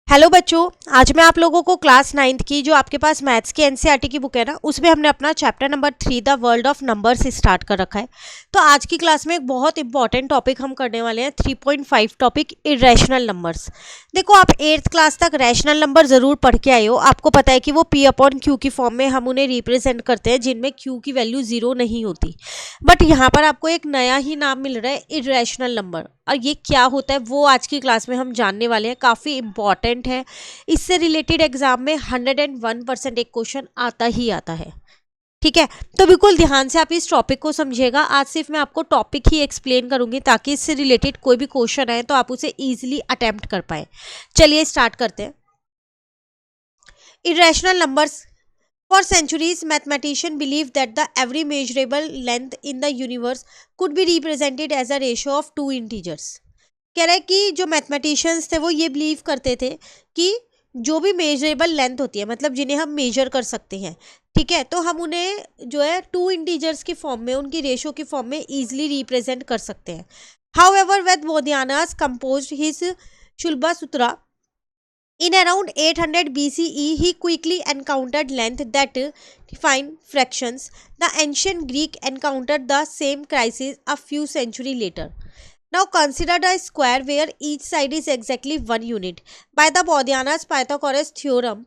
Hello बच्चों, आज मैं आप लोगों को क्लास 9th की जो आपके पास मैथ्स की एनसीईआरटी की बुक है ना, उसमें हमने अपना chapter number 3 the world of numbers start कर रखा है। तो आज की क्लास में एक बहुत इंपॉर्टेंट टॉपिक हम करने वाले हैं, 3.5 टॉपिक इरेशनल नंबर्स। देखो, आप 8th क्लास तक रैशनल नंबर ज़रूर पढ़ के आए हो। आपको पता है कि वो पी अपॉन क्यू की फॉर्म में हम उन्हें रिप्रेजेंट करते हैं, जिनमें क्यू की वैल्यू 0 नहीं होती। बट यहाँ पर आपको एक नया ही नाम मिल रहा है, इरेशनल नंबर। और ये क्या होता है वो आज की क्लास में हम जानने वाले हैं। काफ़ी इंपॉर्टेंट है, इससे रिलेटेड एग्जाम में 101% एक क्वेश्चन आता ही आता है। ठीक है, तो बिल्कुल ध्यान से आप इस टॉपिक को समझिएगा। आज सिर्फ मैं आपको टॉपिक ही एक्सप्लेन करूंगी ताकि इससे रिलेटेड कोई भी क्वेश्चन आए तो आप उसे इजीली अटेम्प्ट कर पाए। चलिए स्टार्ट करते हैं। Irrational numbers. For centuries, mathematicians believed that the every measurable length in the universe could be represented as a ratio of two integers. कह रहा है कि जो मैथमेटिशियंस थे वो ये बिलीव करते थे कि जो भी मेजरेबल लेंथ होती है, मतलब जिन्हें हम मेजर कर सकते हैं, ठीक है, तो हम उन्हें जो है टू इंटीजर्स की फॉर्म में, उनकी रेशो की फॉर्म में इजीली रिप्रेजेंट कर सकते हैं। However when Baudhayana composed his Shulba Sutra in around 800 BCE, he quickly encountered length that define fractions. The ancient Greek encountered the same crisis a few centuries later. Now consider a square where each side is exactly 1 unit. By the Bodhiana's Pythagoras theorem,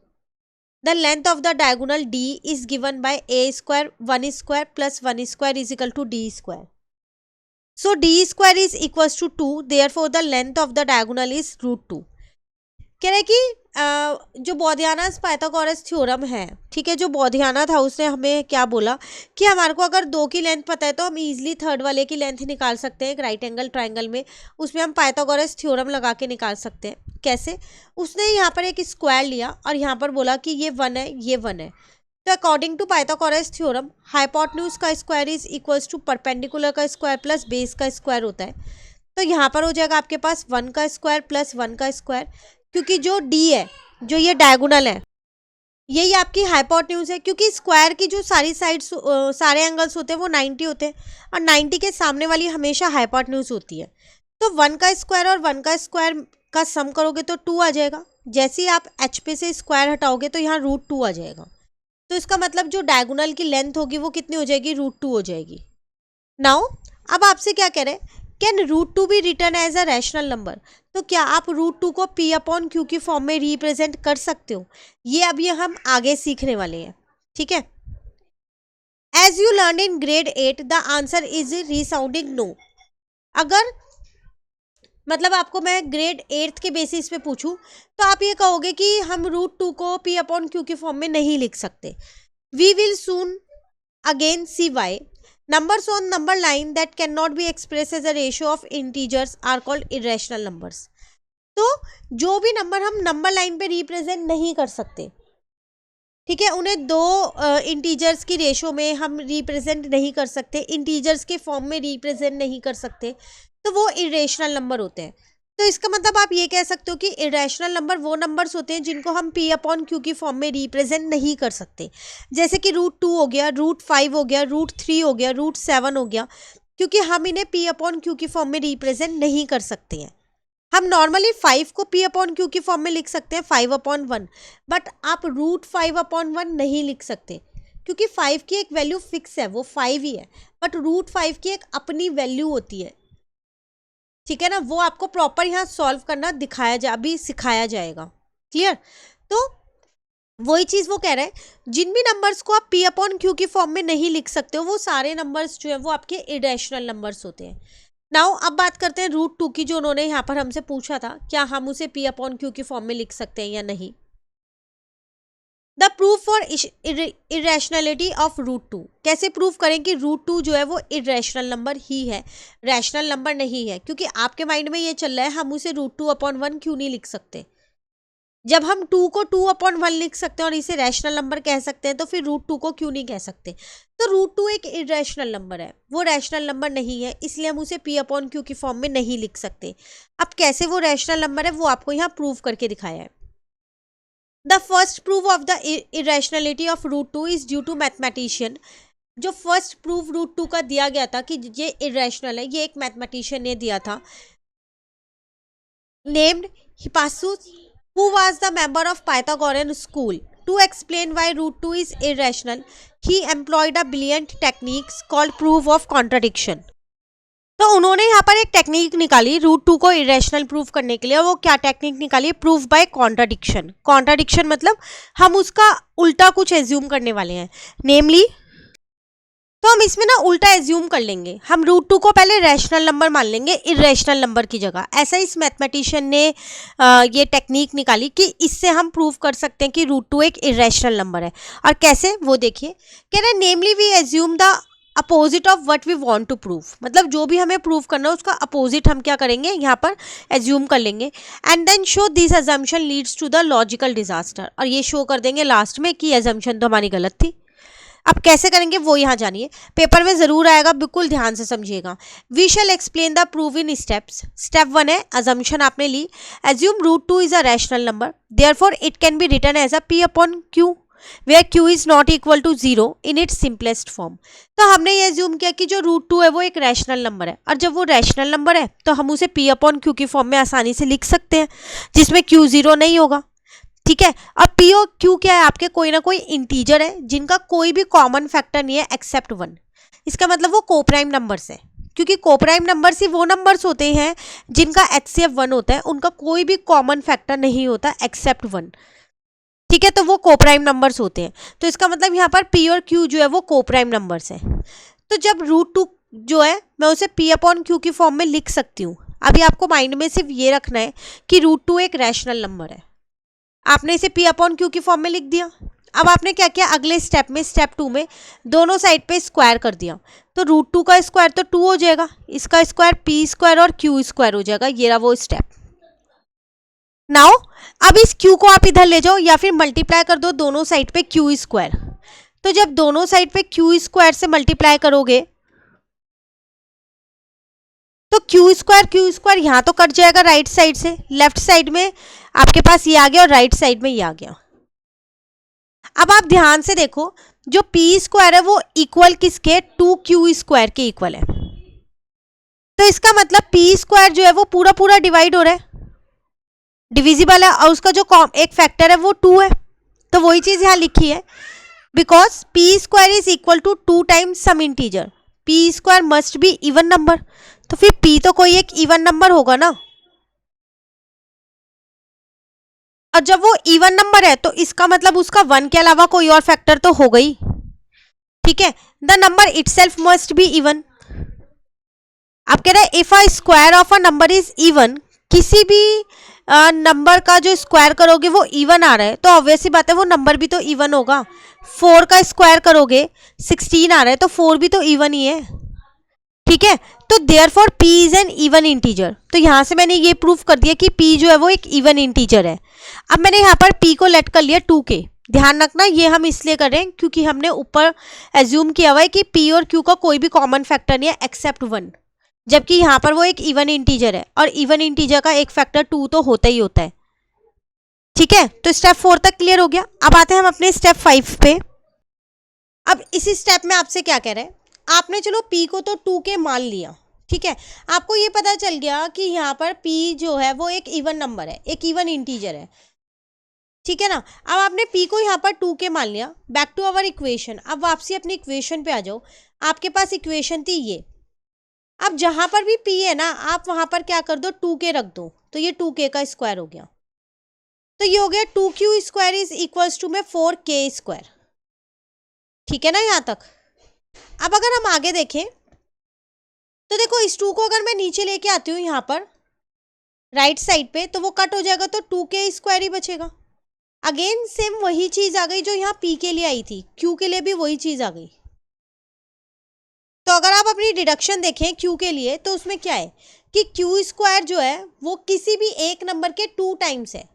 the length of the diagonal D is given by a square 1 square plus 1 square is equal to D square. So D square is equals to 2. Therefore, the length of the diagonal is root 2. कह रहा है कि जो बोधियानास Pythagoras theorem है, ठीक है, जो बोधियाना था उसने हमें क्या बोला कि हमारे को अगर दो की लेंथ पता है तो हम इजीली थर्ड वाले की लेंथ निकाल सकते हैं। एक राइट एंगल ट्रायंगल में उसमें हम पाइथागोरस थ्योरम लगा के निकाल सकते हैं। कैसे? उसने यहाँ पर एक स्क्वायर लिया और यहाँ पर बोला कि ये 1 है, ये 1 है। तो according to Pythagoras theorem, hypotenuse का square is equals to perpendicular का स्क्वायर प्लस बेस का स्क्वायर होता है। तो यहाँ पर हो जाएगा आपके पास 1 का स्क्वायर प्लस 1 का स्क्वायर, क्योंकि जो डी है, जो ये डायगोनल है, यही आपकी हाइपोटेन्यूज है। क्योंकि स्क्वायर की जो सारी साइड्स, सारे एंगल्स होते हैं वो 90 होते हैं और 90 के सामने वाली हमेशा हाइपोटेन्यूज होती है। तो 1 का स्क्वायर और 1 का स्क्वायर का सम करोगे तो 2 आ जाएगा। जैसे ही आप एच पे से स्क्वायर हटाओगे तो यहाँ रूट 2 आ जाएगा। तो इसका मतलब जो डायगोनल की लेंथ होगी वो कितनी हो जाएगी? रूट 2 हो जाएगी। नाउ अब आपसे क्या कह रहे हैं, can root 2 be return as a rational number? तो क्या आप रूट 2 को पी अपॉन क्यू की फॉर्म में रिप्रेजेंट कर सकते हो? ये अब ये हम आगे सीखने वाले हैं। ठीक है, as you learn in grade 8 the answer is resounding no. अगर मतलब आपको मैं ग्रेड 8 के बेसिस पे पूछूं तो आप ये कहोगे कि हम रूट 2 को पी अपॉन क्यू की फॉर्म में नहीं लिख सकते। We will soon again see why. Numbers on number line that cannot be expressed as a ratio of integers are called irrational numbers. तो जो भी नंबर हम नंबर लाइन पे रिप्रेजेंट नहीं कर सकते, ठीक है, उन्हें दो इंटीजर्स की रेशो में हम रिप्रेजेंट नहीं कर सकते, इंटीजर्स के फॉर्म में रिप्रेजेंट नहीं कर सकते, तो वो इरेशनल नंबर होते हैं। तो इसका मतलब आप ये कह सकते हो कि इरेशनल नंबर वो नंबर्स होते हैं जिनको हम पी अपॉन क्यू की फॉर्म में रिप्रेजेंट नहीं कर सकते। जैसे कि रूट 2 हो गया, रूट 5 हो गया, रूट 3 हो गया, रूट 7 हो गया, क्योंकि हम इन्हें पी अपॉन क्यू की फॉर्म में रिप्रेजेंट नहीं कर सकते हैं। हम नॉर्मली 5 को पी अपॉन क्यू की फॉर्म में लिख सकते हैं 5/1, बट आप रूट 5/1 नहीं लिख सकते, क्योंकि 5 की एक वैल्यू फिक्स है, वो 5 ही है, बट रूट 5 की एक अपनी वैल्यू होती है। ठीक है ना, वो आपको प्रॉपर यहाँ सॉल्व करना अभी सिखाया जाएगा। क्लियर? तो वही चीज वो कह रहे हैं, जिन भी नंबर्स को आप पी अपॉन क्यू की फॉर्म में नहीं लिख सकते हो वो सारे नंबर्स जो है वो आपके इरेशनल नंबर्स होते हैं। नाउ अब बात करते हैं रूट 2 की, जो उन्होंने यहाँ पर हमसे पूछा था, क्या हम उसे पी अपॉन क्यू की फॉर्म में लिख सकते हैं या नहीं। The proof for irrationality of root 2। कैसे प्रूफ करें कि रूट 2 जो है वो इरेशनल नंबर ही है, रैशनल नंबर नहीं है? क्योंकि आपके माइंड में ये चल रहा है हम उसे रूट 2/1 क्यों नहीं लिख सकते। जब हम 2 को 2/1 लिख सकते हैं और इसे रैशनल नंबर कह सकते हैं, तो फिर रूट 2 को क्यों नहीं कह सकते? तो रूट 2 एक इरेशनल नंबर है, वो रैशनल नंबर नहीं है, इसलिए हम उसे पी अपॉन क्यू की फॉर्म में नहीं लिख सकते। अब कैसे वो रैशनल नंबर है वो आपको यहाँ प्रूव करके दिखाया है। The first proof of the irrationality of root 2 is due to mathematician. जो फर्स्ट प्रूफ रूट 2 का दिया गया था कि ये इरेशनल है, ये एक मैथमेटिशियन ने दिया था, named हिपासुस, who was the member of Pythagorean school. To explain why root 2 is irrational, he employed a brilliant technique called proof of contradiction. तो उन्होंने यहाँ पर एक टेक्निक निकाली रूट 2 को इरेशनल प्रूफ करने के लिए। वो क्या टेक्निक निकाली? Proof bye contradiction. कॉन्ट्राडिक्शन मतलब हम उसका उल्टा कुछ एज्यूम करने वाले हैं, नेमली तो हम इसमें ना उल्टा एज्यूम कर लेंगे। हम रूट 2 को पहले रैशनल नंबर मान लेंगे इरेशनल नंबर की जगह। ऐसा इस मैथमेटिशियन ने ये टेक्निक निकाली कि इससे हम प्रूव कर सकते हैं कि रूट 2 एक इरेशनल नंबर है। और कैसे, वो देखिए। कह रहे namely we assume the opposite of what we want to prove. मतलब जो भी हमें प्रूव करना है उसका अपोजिट हम क्या करेंगे, यहाँ पर एज्यूम कर लेंगे। And then show this assumption leads to the logical disaster. और ये शो कर देंगे लास्ट में कि एजम्पशन तो हमारी गलत थी। अब कैसे करेंगे वो यहाँ जानिए, पेपर में जरूर आएगा, बिल्कुल ध्यान से समझिएगा। We shall explain the proof in steps. Step 1 है अजम्पशन आपने ली, assume root 2 is a rational number, therefore it can be written as a p upon q where q is not equal to 0 in its simplest form। तो हमने ये assume किया कि जो root 2 है वो एक रैशनल नंबर है, और जब वो रैशनल नंबर है तो हम उसे p अपॉन q की फॉर्म में आसानी से लिख सकते हैं, जिसमें q 0 नहीं होगा। ठीक है, अब p और q क्या है आपके, कोई ना कोई इंटीजर है जिनका कोई भी कॉमन फैक्टर नहीं है एक्सेप्ट 1। इसका मतलब वो कोप्राइम नंबर्स है, क्योंकि कोप्राइम नंबर्स ही वो नंबर्स होते हैं जिनका HCF 1 होता है, उनका कोई भी कॉमन फैक्टर नहीं होता एक्सेप्ट 1। ठीक है, तो वो कोप्राइम नंबर्स होते हैं। तो इसका मतलब यहाँ पर p और q जो है वो कोप्राइम नंबर्स है। तो जब रूट 2 जो है मैं उसे p अपॉन q की फॉर्म में लिख सकती हूँ। अभी आपको माइंड में सिर्फ ये रखना है कि रूट 2 एक रैशनल नंबर है। आपने इसे p अपॉन q की फॉर्म में लिख दिया। अब आपने क्या किया, अगले स्टेप में, स्टेप 2 में दोनों साइड पे स्क्वायर कर दिया। तो रूट 2 का स्क्वायर तो 2 हो जाएगा, इसका स्क्वायर p स्क्वायर और q स्क्वायर हो जाएगा। ये रहा वो स्टेप। नाउ अब इस q को आप इधर ले जाओ या फिर मल्टीप्लाई कर दो दोनों साइड पे q स्क्वायर। तो जब दोनों साइड पे q स्क्वायर से मल्टीप्लाई करोगे तो q स्क्वायर यहाँ तो कट जाएगा राइट साइड से, लेफ्ट साइड में आपके पास ये आ गया और राइट साइड में ये आ गया। अब आप ध्यान से देखो, जो p स्क्वायर है वो इक्वल किसके, 2q स्क्वायर के इक्वल है। तो इसका मतलब p स्क्वायर जो है वो पूरा पूरा डिवाइड हो रहा है, डिविजिबल है, और उसका जो एक फैक्टर है वो 2 है। तो वही चीज यहाँ लिखी है, because p square is equal to 2 times some integer, p square must be even number. तो फिर p तो कोई एक इवन नंबर होगा ना, और जब वो इवन नंबर है तो इसका मतलब उसका 1 के अलावा कोई और फैक्टर तो हो गई। ठीक है, the number itself must be even. आप कह रहे हैं if a square of a number is even, किसी भी नंबर का जो स्क्वायर करोगे वो इवन आ रहा है तो ऑब्वियस सी बात है वो नंबर भी तो इवन होगा। 4 का स्क्वायर करोगे 16 आ रहा है तो 4 भी तो इवन ही है। ठीक है, तो therefore p is an even integer. तो यहां से मैंने ये प्रूफ कर दिया कि p जो है वो एक इवन इंटीजर है। अब मैंने यहाँ पर p को लेट कर लिया 2k। ध्यान रखना ये हम इसलिए कर रहे हैं क्योंकि हमने ऊपर एज्यूम किया हुआ है कि p और q का कोई भी कॉमन फैक्टर नहीं है एक्सेप्ट 1, जबकि यहाँ पर वो एक इवन इंटीजर है और इवन इंटीजर का एक फैक्टर 2 तो होता ही होता है। ठीक है, तो स्टेप 4 तक क्लियर हो गया। अब आते हैं हम अपने स्टेप 5 पे। अब इसी स्टेप में आपसे क्या कह रहे हैं, आपने चलो p को तो 2k मान लिया। ठीक है, आपको ये पता चल गया कि यहाँ पर p जो है वो एक इवन नंबर है, एक इवन इंटीजर है। ठीक है ना, अब आपने p को यहाँ पर 2k मान लिया। बैक टू आवर इक्वेशन, अब वापसी अपनी इक्वेशन पे आ जाओ। आपके पास इक्वेशन थी ये, अब जहां पर भी p है ना आप वहां पर क्या कर दो 2k रख दो, तो ये 2k का स्क्वायर हो गया। तो ये हो गया 2q square is equals to में 4k स्क्वायर। ठीक है ना यहाँ तक। अब अगर हम आगे देखें तो देखो इस 2 को अगर मैं नीचे लेके आती हूँ यहाँ पर राइट साइड पे तो वो कट हो जाएगा, तो 2k स्क्वायर ही बचेगा। अगेन सेम वही चीज आ गई जो यहाँ p के लिए आई थी, q के लिए भी वही चीज आ गई। तो अगर आप अपनी डिडक्शन देखें q के लिए तो उसमें क्या है कि q स्क्वायर जो है वो किसी भी एक नंबर के 2 टाइम्स है,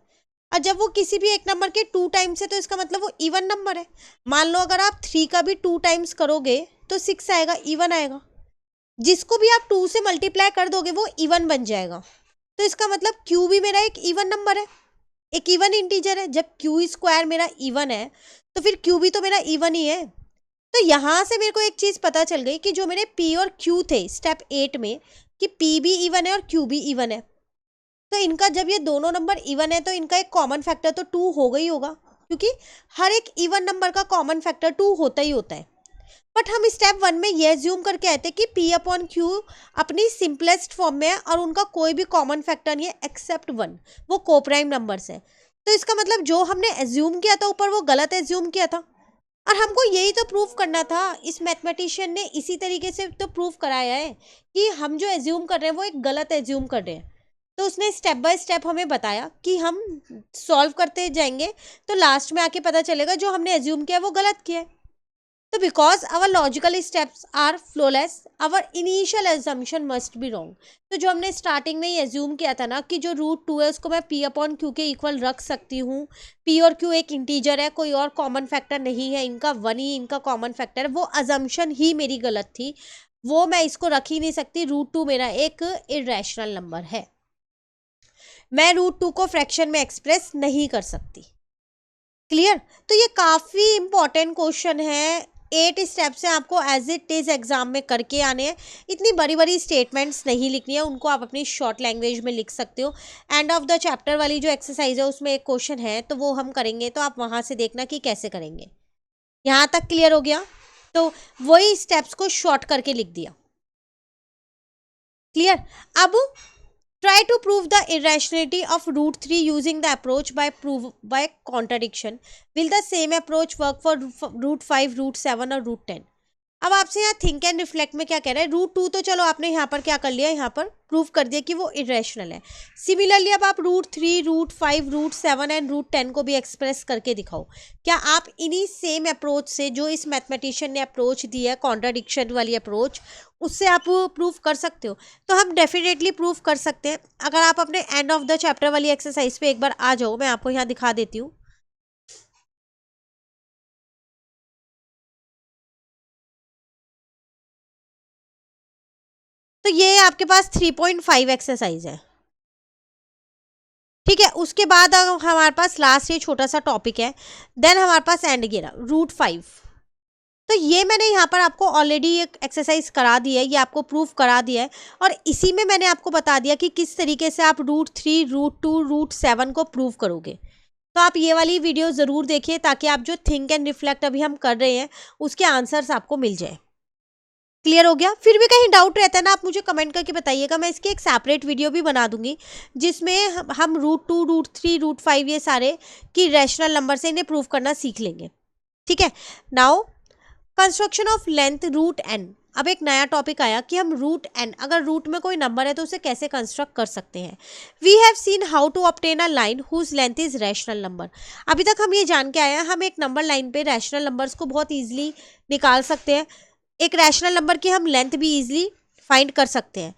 और जब वो किसी भी एक नंबर के 2 टाइम्स है तो इसका मतलब वो इवन नंबर है। मान लो अगर आप 3 का भी 2 टाइम्स करोगे तो 6 आएगा, इवन आएगा। जिसको भी आप 2 से मल्टीप्लाई कर दोगे वो इवन बन जाएगा। तो इसका मतलब q भी मेरा एक इवन नंबर है, एक इवन इंटीजर है। जब q स्क्वायर मेरा इवन है तो फिर q भी तो मेरा इवन ही है। तो यहां से मेरे को एक चीज पता चल गई कि जो मेरे p और q थे स्टेप 8 में, कि p भी इवन है और q भी इवन है। तो इनका जब ये दोनों नंबर इवन है तो इनका एक कॉमन फैक्टर तो 2 होगा ही होगा, क्योंकि हर एक इवन नंबर का कॉमन फैक्टर 2 होता ही होता है। बट हम स्टेप 1 में ये एज्यूम करके आए थे कि P अपॉन Q अपनी सिंपलेस्ट फॉर्म में है और उनका कोई भी कॉमन फैक्टर नहीं है एक्सेप्ट 1, वो कोप्राइम नंबर्स है। तो इसका मतलब जो हमने एज्यूम किया था ऊपर वो गलत एज्यूम किया था, और हमको यही तो प्रूव करना था। इस मैथमेटिशियन ने इसी तरीके से तो प्रूव कराया है कि हम जो एज्यूम कर रहे हैं वो एक गलत एज्यूम कर रहे हैं। तो उसने स्टेप बाय स्टेप हमें बताया कि हम सॉल्व करते जाएंगे तो लास्ट में आके पता चलेगा जो हमने एज्यूम किया वो गलत किया है। तो because our logical steps are flawless, our initial assumption must be wrong. तो जो हमने स्टार्टिंग में ही एज्यूम किया था ना कि जो रूट 2 है उसको मैं P अपॉन Q के इक्वल रख सकती हूँ, P और Q एक इंटीजर है, कोई और कॉमन फैक्टर नहीं है, इनका 1 ही इनका कॉमन फैक्टर है, वो अजम्पशन ही मेरी गलत थी, वो मैं इसको रख ही नहीं सकती। रूट 2 मेरा एक इरेशनल नंबर है, मैं रूट 2 को फ्रैक्शन में एक्सप्रेस नहीं कर सकती। क्लियर? तो ये काफ़ी इंपॉर्टेंट क्वेश्चन है, 8 स्टेप्स हैं, आपको एज इट इज एग्जाम में करके आने हैं। इतनी बड़ी बड़ी स्टेटमेंट्स नहीं लिखनी है, उनको आप अपनी शॉर्ट लैंग्वेज में लिख सकते हो। एंड ऑफ द चैप्टर वाली जो एक्सरसाइज है उसमें एक क्वेश्चन है तो वो हम करेंगे, तो आप वहाँ से देखना कि कैसे करेंगे। यहाँ तक क्लियर हो गया? तो वही स्टेप्स को शॉर्ट करके लिख दिया। क्लियर? अब try to prove the irrationality of root 3 using the approach by contradiction. Will the same approach work for root 5, root 7 और root 10? अब आपसे यहाँ थिंक एंड रिफ्लेक्ट में क्या कह रहा है, रूट 2 तो चलो आपने यहाँ पर क्या कर लिया, यहाँ पर प्रूव कर दिया कि वो इरेशनल है। सिमिलरली अब आप root 3, root 5, root 7 and root 10 को भी एक्सप्रेस करके दिखाओ। क्या आप इन्हीं सेम अप्रोच से जो इस मैथमेटिशियन ने अप्रोच दी है, कॉन्ट्राडिक्शन वाली अप्रोच, उससे आप प्रूव कर सकते हो? तो हम डेफिनेटली प्रूव कर सकते हैं। अगर आप अपने एंड ऑफ द चैप्टर वाली एक्सरसाइज पे एक बार आ जाओ, मैं आपको यहाँ दिखा देती हूँ। तो ये आपके पास 3.5 एक्सरसाइज है, ठीक है। उसके बाद हमारे पास लास्ट ये छोटा सा टॉपिक है, देन हमारे पास एंड गिरा रूट 5। तो ये मैंने यहाँ पर आपको ऑलरेडी एक एक्सरसाइज करा दी है, ये आपको प्रूफ करा दिया है, और इसी में मैंने आपको बता दिया कि किस तरीके से आप रूट 3, रूट 2, रूट 7 को प्रूव करोगे। तो आप ये वाली वीडियो ज़रूर देखिए ताकि आप जो थिंक एंड रिफ्लेक्ट अभी हम कर रहे हैं उसके आंसर्स आपको मिल जाए। क्लियर हो गया? फिर भी कहीं डाउट रहता है ना, आप मुझे कमेंट करके बताइएगा, मैं इसकी एक सेपरेट वीडियो भी बना दूंगी जिसमें हम रूट 2, रूट 3, रूट 5 ये सारे की रैशनल नंबर से इन्हें प्रूव करना सीख लेंगे। ठीक है। Now construction of length root N. अब एक नया टॉपिक आया कि हम रूट एन, अगर रूट में कोई नंबर है तो उसे कैसे कंस्ट्रक्ट कर सकते हैं। We have seen how to obtain a line whose length is rational number. अभी तक हम ये जान के आए हैं हम एक नंबर लाइन पे रैशनल नंबर्स को बहुत ईजिली निकाल सकते हैं, एक रैशनल नंबर की हम लेंथ भी इजीली फाइंड कर सकते हैं।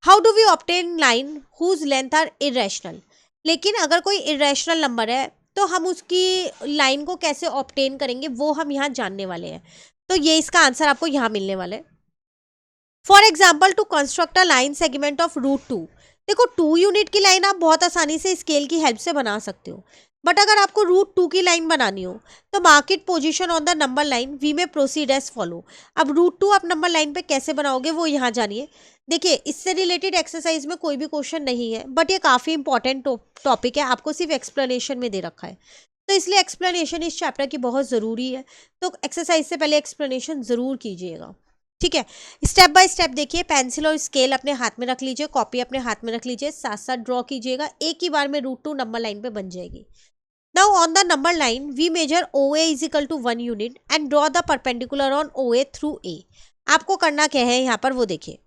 How do we obtain line whose length are irrational. लेकिन अगर कोई इरेशनल नंबर है तो हम उसकी लाइन को कैसे ऑब्टेन करेंगे वो हम यहाँ जानने वाले हैं। तो ये इसका आंसर आपको यहाँ मिलने वाला है। For example to construct a line segment of root 2। देखो 2 यूनिट की लाइन आप बहुत आसानी से स्केल की हेल्प से बना सकते हो, बट अगर आपको रूट 2 की लाइन बनानी हो तो mark it position on the number line we में प्रोसीड एज फॉलो। अब रूट 2 आप नंबर लाइन पे कैसे बनाओगे वो यहाँ जानिए। देखिए इससे रिलेटेड एक्सरसाइज में कोई भी क्वेश्चन नहीं है, बट ये काफ़ी इंपॉर्टेंट टॉपिक है, आपको सिर्फ एक्सप्लेनेशन में दे रखा है, तो इसलिए एक्सप्लेनेशन इस चैप्टर की बहुत ज़रूरी है। तो एक्सरसाइज से पहले एक्सप्लेनेशन ज़रूर कीजिएगा। ठीक है, स्टेप बाय स्टेप देखिए। पेंसिल और स्केल अपने हाथ में रख लीजिए, कॉपी अपने हाथ में रख लीजिए, साथ साथ ड्रॉ कीजिएगा, एक ही बार में रूट 2 नंबर लाइन पे बन जाएगी। Now on the number line, we measure OA is equal to 1 unit and draw the perpendicular on OA through A. आपको करना क्या है यहाँ पर वो देखिए।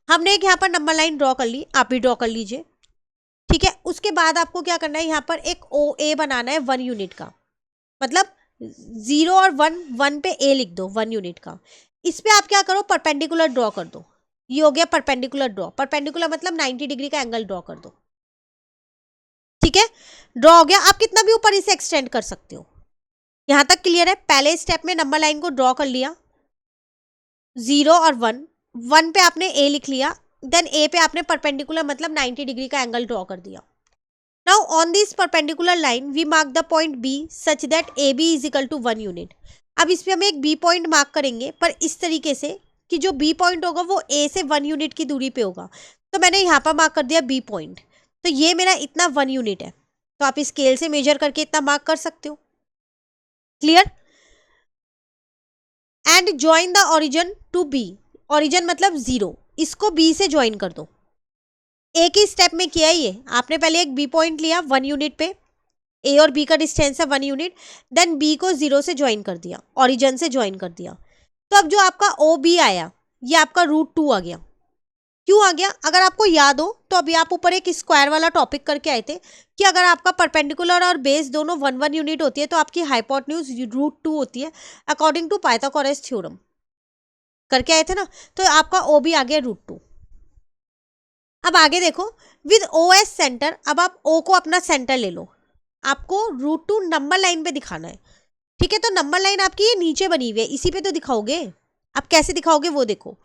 हमने एक यहाँ पर नंबर लाइन ड्रॉ कर ली, आप भी ड्रॉ कर लीजिए। ठीक है, उसके बाद आपको क्या करना है, यहाँ पर एक OA बनाना है 1 यूनिट का, मतलब 0 और 1 पे A लिख दो 1 यूनिट का। इस पे आप क्या करो, परपेंडिकुलर ड्रॉ कर दो। ये हो गया परपेंडिकुलर ड्रॉ, परपेंडिकुलर मतलब 90 डिग्री का एंगल ड्रॉ कर दो। ठीक है, ड्रॉ हो गया। आप कितना भी ऊपर इसे एक्सटेंड कर सकते हो। यहां तक क्लियर है? पहले स्टेप में नंबर लाइन को ड्रॉ कर लिया, 0 और 1 पे आपने ए लिख लिया, देन ए पे आपने परपेंडिकुलर मतलब 90 डिग्री का एंगल ड्रॉ कर दिया। Now on this perpendicular line we mark the point B such that A B is equal to 1 unit. अब इस पे हम एक बी पॉइंट मार्क करेंगे, पर इस तरीके से कि जो बी पॉइंट होगा वो ए से 1 यूनिट की दूरी पे होगा। तो मैंने यहाँ पर मार्क कर दिया बी पॉइंट। तो ये मेरा इतना 1 यूनिट है, तो आप स्केल से मेजर करके इतना मार्क कर सकते हो। Clear. And join the origin to B, origin मतलब 0, इसको बी से ज्वाइन कर दो। एक ही स्टेप में किया ये, आपने पहले एक बी पॉइंट लिया 1 यूनिट पे, ए और बी का डिस्टेंस है 1 यूनिट, देन बी को 0 से ज्वाइन कर दिया, ओरिजिन से ज्वाइन कर दिया। तो अब जो आपका ओ बी आया, ये आपका √2 आ गया। क्यों आ गया? अगर आपको याद हो तो अभी आप ऊपर एक स्क्वायर वाला टॉपिक करके आए थे कि अगर आपका परपेंडिकुलर और बेस दोनों 1 यूनिट होती है तो आपकी हाइपोटेन्यूज √2 होती है, अकॉर्डिंग टू पाइथागोरस थ्योरम करके आए थे ना। तो आपका ओ बी आ गया √2। अब आगे देखो, विद ओ एस सेंटर, अब आप ओ को अपना सेंटर ले लो, आपको √2 नंबर लाइन पे दिखाना है। ठीक है, तो नंबर लाइन आपकी ये नीचे बनी हुई है, इसी पे तो दिखाओगे। आप कैसे दिखाओगे वो देखो।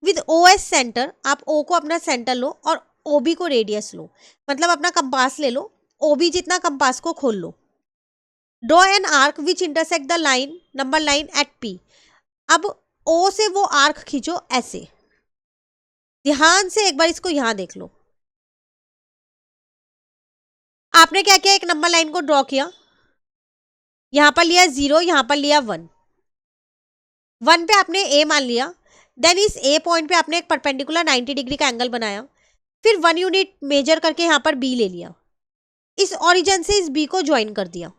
विद ओ एस सेंटर, आप ओ को अपना सेंटर लो और ओ बी को रेडियस लो, मतलब अपना कंपास ले लो, ओ बी जितना कंपास को खोल लो। Draw an arc which intersect the line number line at P. अब ओ से वो आर्क खींचो ऐसे, ध्यान से एक बार इसको यहां देख लो। आपने क्या किया, एक नंबर लाइन को ड्रॉ किया, यहां पर लिया 0, यहां पर लिया 1, 1 पे आपने ए मान लिया, देन इस ए पॉइंट पे आपने एक परपेंडिकुलर 90 डिग्री का एंगल बनाया, फिर 1 यूनिट मेजर करके यहां पर बी ले लिया, इस ओरिजिन से इस बी को ज्वाइन कर दिया।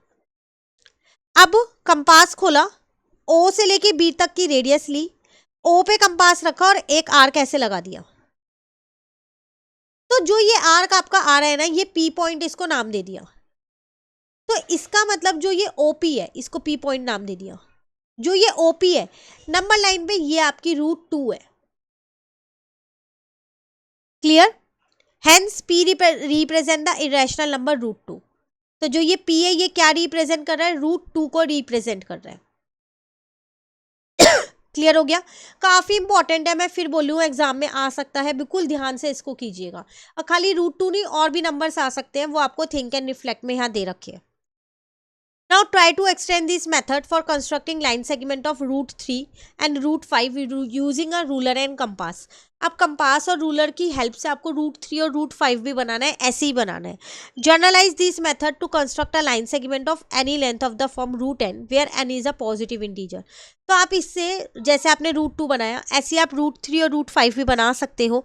अब कंपास खोला, ओ से लेके बी तक की रेडियस ली, ओ पे कंपास रखा और एक आर्क ऐसे लगा दिया। तो जो ये आर्क आपका आ रहा है ना, ये पी पॉइंट, इसको नाम दे दिया। तो इसका मतलब जो ये ओपी है, इसको पी पॉइंट नाम दे दिया। जो ये ओपी है नंबर लाइन पे, ये आपकी √2 है। Clear. Hence P represent the irrational number √2। तो जो ये पी है, ये क्या रिप्रेजेंट कर रहा है? √2 को रिप्रेजेंट कर रहा है। क्लियर हो गया? काफी इंपॉर्टेंट है, मैं फिर बोलूँ एग्जाम में आ सकता है, बिल्कुल ध्यान से इसको कीजिएगा। और खाली √2 नहीं, और भी नंबर्स आ सकते हैं, वो आपको थिंक एंड रिफ्लेक्ट में यहाँ दे रखे हैं। Now try to extend this method for constructing line segment of √3 and √5 using a ruler and compass. अब कंपास और रूलर की हेल्प से आपको √3 और √5 भी बनाना है, ऐसे ही बनाना है। Generalise this method to construct a line segment of any length of the form √n where n is a positive integer. तो आप इससे, जैसे आपने √2 बनाया, ऐसे आप √3 और √5 भी बना सकते हो।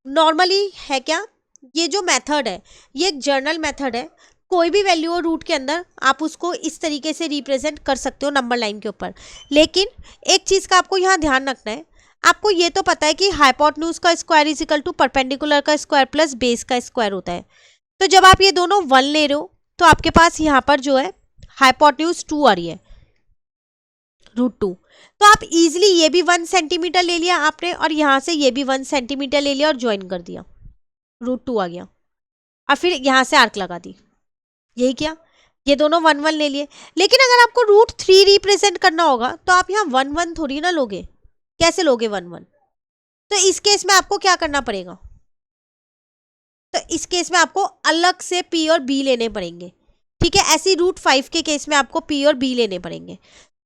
नॉर्मली है क्या, ये जो मेथड है ये एक जर्नल मेथड है, कोई भी वैल्यू हो रूट के अंदर आप उसको इस तरीके से रिप्रेजेंट कर सकते हो नंबर लाइन के ऊपर। लेकिन एक चीज़ का आपको यहाँ ध्यान रखना है, आपको ये तो पता है कि हाइपोटेन्यूज का square is equal to perpendicular का स्क्वायर प्लस बेस का स्क्वायर होता है। तो जब आप ये दोनों 1 ले रहे हो तो आपके पास यहाँ पर जो है हाइपोटेन्यूज 2 आ रही है, √2। तो आप इजिली ये भी 1 सेंटीमीटर ले लिया आपने, और यहाँ से ये भी 1 सेंटीमीटर ले लिया और ज्वाइन कर दिया, √2 आ गया, और फिर यहाँ से आर्क लगा दी। यही क्या, ये दोनों 1 1 ले लिए। लेकिन अगर आपको √3 रिप्रेजेंट करना होगा तो आप यहाँ 1 1 थोड़ी ना लोगे, कैसे लोगे 1 1? तो इस केस में आपको क्या करना पड़ेगा? तो इस केस में आपको अलग से पी और बी लेने पड़ेंगे। ठीक है, ऐसी √5 के केस में आपको पी और बी लेने पड़ेंगे।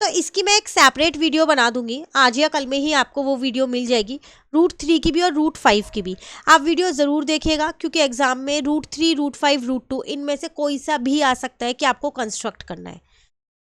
तो इसकी मैं एक सेपरेट वीडियो बना दूंगी, आज या कल में ही आपको वो वीडियो मिल जाएगी, √3 की भी और √5 की भी। आप वीडियो ज़रूर देखिएगा, क्योंकि एग्जाम में √3, √5, √2 इनमें से कोई सा भी आ सकता है कि आपको कंस्ट्रक्ट करना है।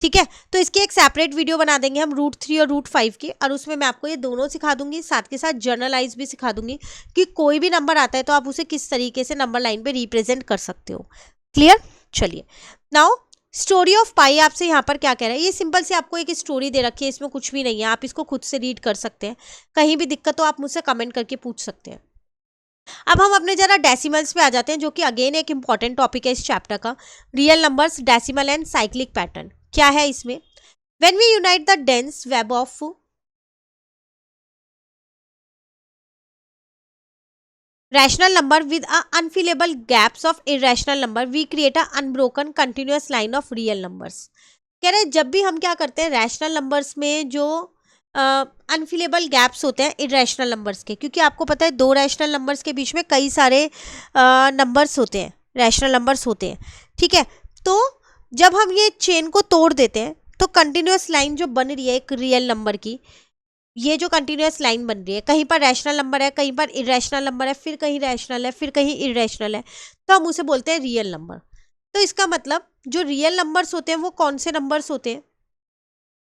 ठीक है, तो इसकी एक सेपरेट वीडियो बना देंगे हम √3 और √5 की, और उसमें मैं आपको ये दोनों सिखा दूंगी, साथ के साथ जर्नलाइज भी सिखा दूंगी कि कोई भी नंबर आता है तो आप उसे किस तरीके से नंबर लाइन पे रिप्रेजेंट कर सकते हो। क्लियर? चलिए, नाउ स्टोरी ऑफ पाई आपसे यहाँ पर क्या कह रहा है, ये सिंपल से आपको एक स्टोरी दे रखी है, इसमें कुछ भी नहीं है, आप इसको खुद से रीड कर सकते हैं। कहीं भी दिक्कत हो आप मुझसे कमेंट करके पूछ सकते हैं। अब हम अपने जरा डेसिमल्स पे आ जाते हैं, जो कि अगेन एक इंपॉर्टेंट टॉपिक है इस चैप्टर का, real numbers, decimal and cyclic pattern. क्या है इसमें? When we unite the dense web of rational number with a unfillable gaps of irrational number we create a unbroken continuous line of real numbers। कह रहे जब भी हम क्या करते हैं, रैशनल नंबर्स में जो अनफिलेबल गैप्स होते हैं इरेशनल नंबर्स के, क्योंकि आपको पता है 2 रैशनल नंबर्स के बीच में कई सारे नंबर्स होते हैं, रैशनल नंबर्स होते हैं। ठीक है, तो जब हम ये चेन को तोड़ देते हैं तो कंटिन्यूस लाइन जो बन रही है एक रियल नंबर की, ये जो कंटिन्यूअस लाइन बन रही है, कहीं पर रैशनल नंबर है, कहीं पर इरेशनल नंबर है, फिर कहीं रैशनल है, फिर कहीं इरेशनल है, तो हम उसे बोलते हैं रियल नंबर। तो इसका मतलब जो रियल नंबर्स होते हैं वो कौन से नंबर्स होते हैं?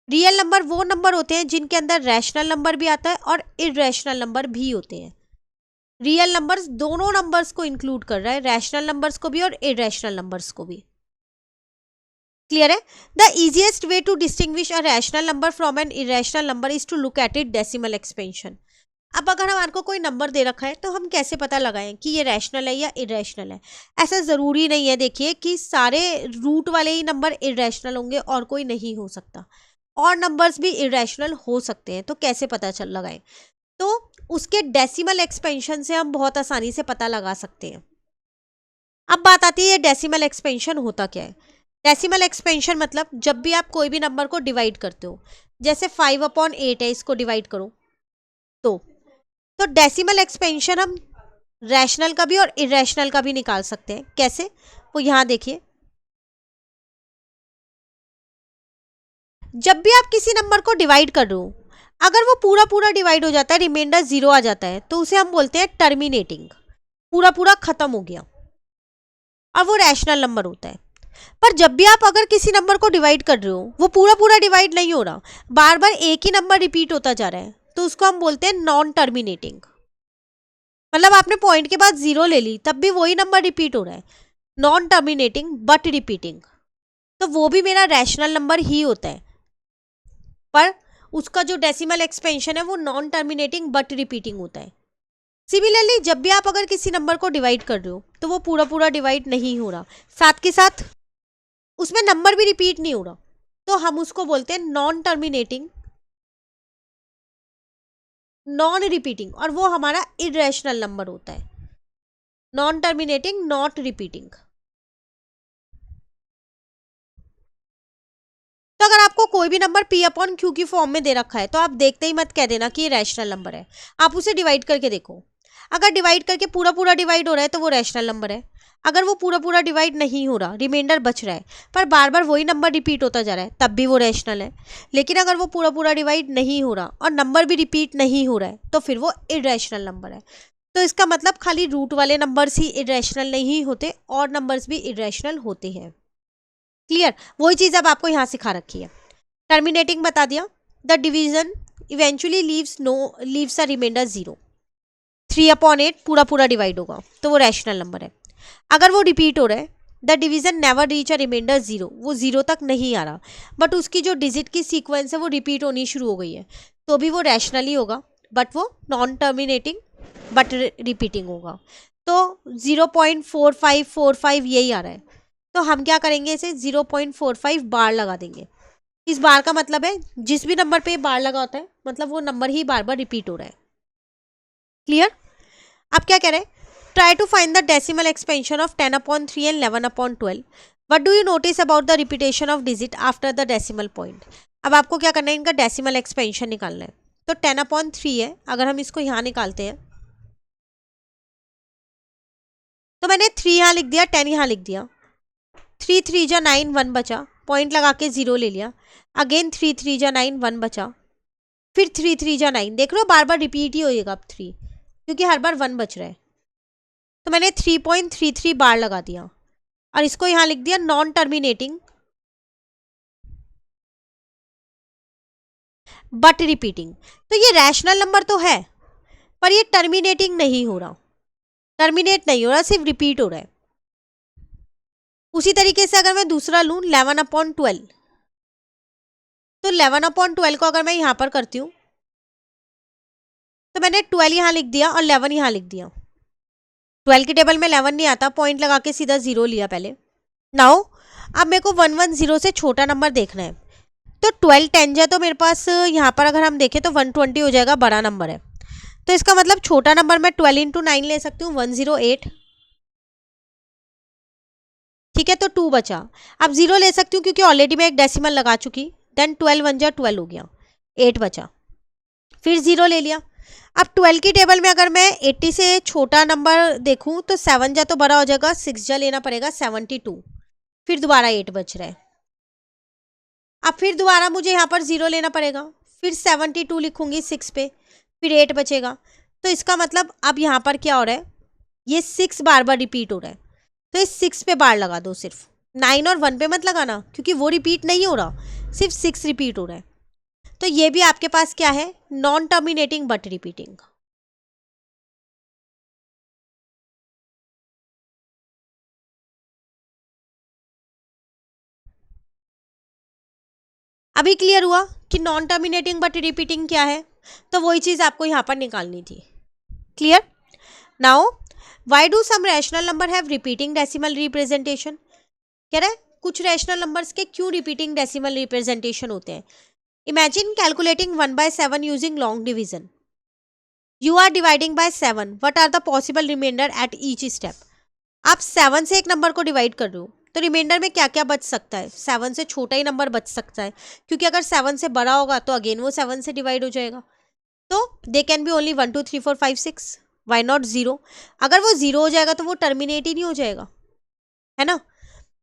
रियल नंबर वो नंबर होते हैं जिनके अंदर रैशनल नंबर भी आता है और इरेशनल नंबर भी होते हैं। रियल नंबर्स दोनों नंबर्स को इंक्लूड कर रहा है, रैशनल नंबर्स को भी और इरेशनल नंबर्स को भी। क्लियर है? The easiest way to distinguish a rational number from an irrational number is to look at it decimal expansion. अब अगर हमारे को कोई नंबर दे रखा है तो हम कैसे पता लगाएं कि ये रैशनल है या इरेशनल है? ऐसा ज़रूरी नहीं है, देखिए, कि सारे रूट वाले ही नंबर इरेशनल होंगे और कोई नहीं हो सकता, और नंबर्स भी इरेशनल हो सकते हैं। तो कैसे पता चल लगाएं? तो उसके डेसिमल एक्सपेंशन से हम बहुत आसानी से पता लगा सकते हैं। अब बात आती है ये डेसिमल एक्सपेंशन होता क्या है? डेसिमल एक्सपेंशन मतलब जब भी आप कोई भी नंबर को डिवाइड करते हो, जैसे 5/8 है, इसको डिवाइड करो, तो डेसिमल एक्सपेंशन हम रैशनल का भी और इरेशनल का भी निकाल सकते हैं। कैसे? वो यहाँ देखिए, जब भी आप किसी नंबर को डिवाइड कर रहे हो, अगर वो पूरा पूरा डिवाइड हो जाता है, रिमाइंडर 0 आ जाता है, तो उसे हम बोलते हैं टर्मिनेटिंग, पूरा पूरा खत्म हो गया, और वो रैशनल नंबर होता है। पर जब भी आप अगर किसी नंबर को डिवाइड कर रहे हो, वो पूरा पूरा डिवाइड नहीं हो रहा, बार बार एक ही नंबर रिपीट होता जा रहा है, तो उसको हम बोलते हैं नॉन टर्मिनेटिंग। मतलब आपने पॉइंट के बाद 0 ले ली, तब भी वही नंबर रिपीट हो रहा है, नॉन टर्मिनेटिंग बट रिपीटिंग, तो वो भी मेरा रैशनल नंबर ही होता है, पर उसका जो डेसिमल एक्सपेंशन है वो नॉन टर्मिनेटिंग बट रिपीटिंग होता है। सिमिलरली जब भी आप अगर किसी नंबर को डिवाइड कर रहे हो, तो वो पूरा पूरा डिवाइड नहीं हो रहा, साथ के साथ उसमें नंबर भी रिपीट नहीं हो रहा, तो हम उसको बोलते हैं नॉन टर्मिनेटिंग, नॉन रिपीटिंग, और वो हमारा इरेशनल नंबर होता है, नॉन टर्मिनेटिंग नॉट रिपीटिंग। तो अगर आपको कोई भी नंबर P/Q की फॉर्म में दे रखा है, तो आप देखते ही मत कह देना कि ये रैशनल नंबर है, आप उसे डिवाइड करके देखो। अगर डिवाइड करके पूरा पूरा डिवाइड हो रहा है तो वो रैशनल नंबर है। अगर वो पूरा पूरा डिवाइड नहीं हो रहा, रिमाइंडर बच रहा है, पर बार बार वही नंबर रिपीट होता जा रहा है, तब भी वो रैशनल है। लेकिन अगर वो पूरा पूरा डिवाइड नहीं हो रहा और नंबर भी रिपीट नहीं हो रहा है, तो फिर वो इरेशनल नंबर है। तो इसका मतलब खाली रूट वाले नंबर्स ही इरेशनल नहीं होते, और नंबर्स भी इरेशनल होते हैं। क्लियर? वही चीज़ अब आपको यहाँ सिखा रखी है। टर्मिनेटिंग बता दिया, the division eventually leaves a remainder 0। 3/8 पूरा पूरा डिवाइड होगा, तो वो रैशनल नंबर है। अगर वो रिपीट हो रहा है, the division never reach a remainder 0, वो 0 तक नहीं आ रहा, बट उसकी जो डिजिट की सीक्वेंस है वो रिपीट होनी शुरू हो गई है, तो भी वो रैशनल ही होगा, बट वो नॉन टर्मिनेटिंग बट रिपीटिंग होगा। तो 0.4545 यही आ रहा है, तो हम क्या करेंगे, इसे 0.45 बार लगा देंगे। इस बार का मतलब है जिस भी नंबर पे बार लगा होता है, मतलब वो नंबर ही बार बार रिपीट हो रहा है। क्लियर? अब क्या कह रहे हैं, try to find the decimal expansion of 10/3 and 11/12। What do you notice about the repetition of digit after the decimal point? अब आपको क्या करना है, इनका डेसिमल एक्सपेंशन निकालना है। तो 10/3 है, अगर हम इसको यहाँ निकालते हैं, तो मैंने 3 यहाँ लिख दिया, 10 यहाँ लिख दिया, 3 3 जा 9, 1 बचा, पॉइंट लगा के 0 ले लिया, अगेन 3 3 जा 9, 1 बचा, फिर 3 3 जा 9, देख लो बार बार रिपीट ही होएगा अब 3, क्योंकि हर बार 1 बच रहा है। तो मैंने 3.33 बार लगा दिया, और इसको यहाँ लिख दिया नॉन टर्मिनेटिंग बट रिपीटिंग। तो ये रैशनल नंबर तो है, पर ये टर्मिनेटिंग नहीं हो रहा, टर्मिनेट नहीं हो रहा, सिर्फ रिपीट हो रहा है। उसी तरीके से अगर मैं दूसरा लूँ 11/12, तो 11/12 को अगर मैं यहाँ पर करती हूँ, तो मैंने 12 यहाँ लिख दिया और 11 यहाँ लिख दिया। 12 की टेबल में 11 नहीं आता, पॉइंट लगा के सीधा 0 लिया पहले। नाउ अब मेरे को 110 से छोटा नंबर देखना है, तो 12 10 है, तो मेरे पास यहाँ पर अगर हम देखें तो 120 हो जाएगा, बड़ा नंबर है। तो इसका मतलब छोटा नंबर मैं 12 × 9 ले सकती हूँ, 108। ठीक है, तो 2 बचा। अब 0 ले सकती हूँ क्योंकि ऑलरेडी मैं एक डेसिमल लगा चुकी, देन 12 1 जा 12 हो गया, 8 बचा, फिर 0 ले लिया। अब 12 की टेबल में अगर मैं 80 से छोटा नंबर देखूँ तो 7 जा तो बड़ा हो जाएगा, 6 जा लेना पड़ेगा, 72, फिर दोबारा 8 बच रहा है। अब फिर दोबारा मुझे यहाँ पर 0 लेना पड़ेगा, फिर 72 लिखूंगी 6 पे, फिर 8 बचेगा। तो इसका मतलब अब यहाँ पर क्या हो रहा है, ये 6 बार बार रिपीट हो रहा है, तो इस 6 पे बार लगा दो सिर्फ, 9 और 1 पे मत लगाना क्योंकि वो रिपीट नहीं हो रहा, सिर्फ 6 रिपीट हो रहा है। तो ये भी आपके पास क्या है, नॉन टर्मिनेटिंग बट रिपीटिंग। अभी क्लियर हुआ कि नॉन टर्मिनेटिंग बट रिपीटिंग क्या है, तो वही चीज आपको यहाँ पर निकालनी थी। Clear? Now why do some rational number have repeating decimal representation? कह रहा है कुछ रैशनल नंबर्स के क्यों रिपीटिंग डेसिमल रिप्रेजेंटेशन होते हैं। Imagine calculating 1/7 using long division. You are dividing by 7, what are the possible remainder at each step. आप 7 से एक नंबर को डिवाइड कर रहे हो तो रिमाइंडर में क्या क्या बच सकता है, 7 से छोटा ही नंबर बच सकता है, क्योंकि अगर 7 से बड़ा होगा तो अगेन वो 7 से डिवाइड हो जाएगा। तो they can be only 1 2 3 4 5 6, why not 0? अगर वो 0 हो जाएगा तो वो टर्मिनेट ही नहीं हो जाएगा, है ना,